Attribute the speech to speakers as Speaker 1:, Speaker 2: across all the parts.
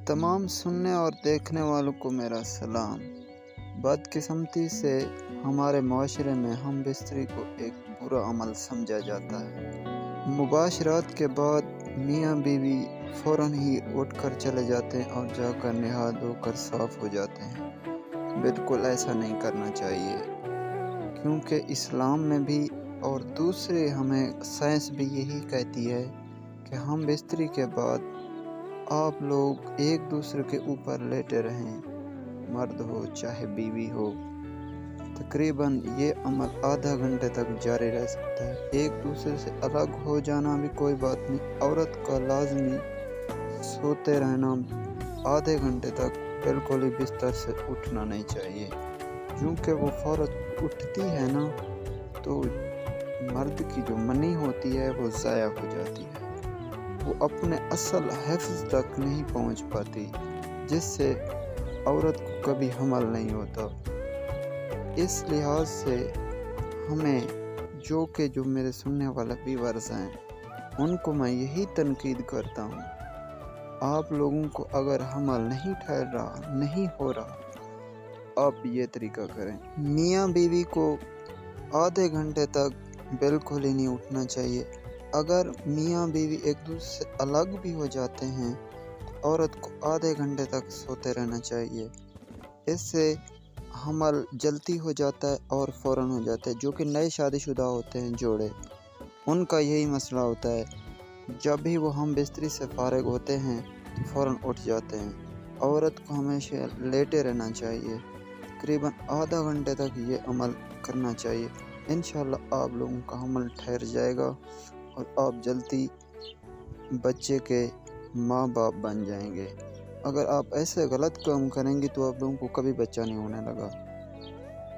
Speaker 1: तमाम सुनने और देखने वालों को मेरा सलाम। बदकिस्मती से हमारे माशरे में हम बिस्तरी को एक बुरा अमल समझा जाता है। मुबाशरात के बाद मियाँ बीवी फ़ौरन ही उठकर चले जाते हैं और जाकर नहा धोकर साफ़ हो जाते हैं। बिल्कुल ऐसा नहीं करना चाहिए, क्योंकि इस्लाम में भी और दूसरे हमें साइंस भी यही कहती है कि हम बिस्तरी के बाद आप लोग एक दूसरे के ऊपर लेटे रहें, मर्द हो चाहे बीवी हो। तकरीबन ये अमल आधा घंटे तक जारी रह सकता है। एक दूसरे से अलग हो जाना भी कोई बात नहीं, औरत का लाजमी सोते रहना आधे घंटे तक बिल्कुल ही बिस्तर से उठना नहीं चाहिए, क्योंकि वो फ़ौरन उठती है ना तो मर्द की जो मनी होती है वो ज़ाया हो जाती है, वो अपने असल हिफ्ज़ तक नहीं पहुंच पाती, जिससे औरत को कभी हमल नहीं होता। इस लिहाज से हमें जो मेरे सुनने वाले व्यूअर्स हैं उनको मैं यही तनकीद करता हूँ, आप लोगों को अगर हमल नहीं ठहर रहा, नहीं हो रहा, आप ये तरीका करें। मियाँ बीवी को आधे घंटे तक बिल्कुल ही नहीं उठना चाहिए। अगर मियाँ बीवी एक दूसरे से अलग भी हो जाते हैं तो औरत को आधे घंटे तक सोते रहना चाहिए। इससे हमल जल्दी हो जाता है और फ़ौरन हो जाता है। जो कि नए शादीशुदा होते हैं जोड़े, उनका यही मसला होता है, जब भी वो हम बिस्तरी से फारिग होते हैं तो फ़ौरन उठ जाते हैं। औरत को हमेशा लेटे रहना चाहिए, तकरीबन आधा घंटे तक ये अमल करना चाहिए। इंशाअल्लाह आप लोगों का हमल ठहर जाएगा और आप जल्दी बच्चे के माँ बाप बन जाएंगे। अगर आप ऐसे गलत काम करेंगे तो आप लोगों को कभी बच्चा नहीं होने लगा।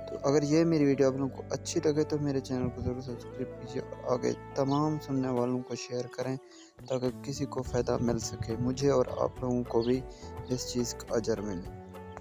Speaker 1: तो अगर ये मेरी वीडियो आप लोगों को अच्छी लगे तो मेरे चैनल को ज़रूर सब्सक्राइब कीजिए और आगे तमाम सुनने वालों को शेयर करें, ताकि किसी को फ़ायदा मिल सके, मुझे और आप लोगों को भी इस चीज़ का अजर मिले।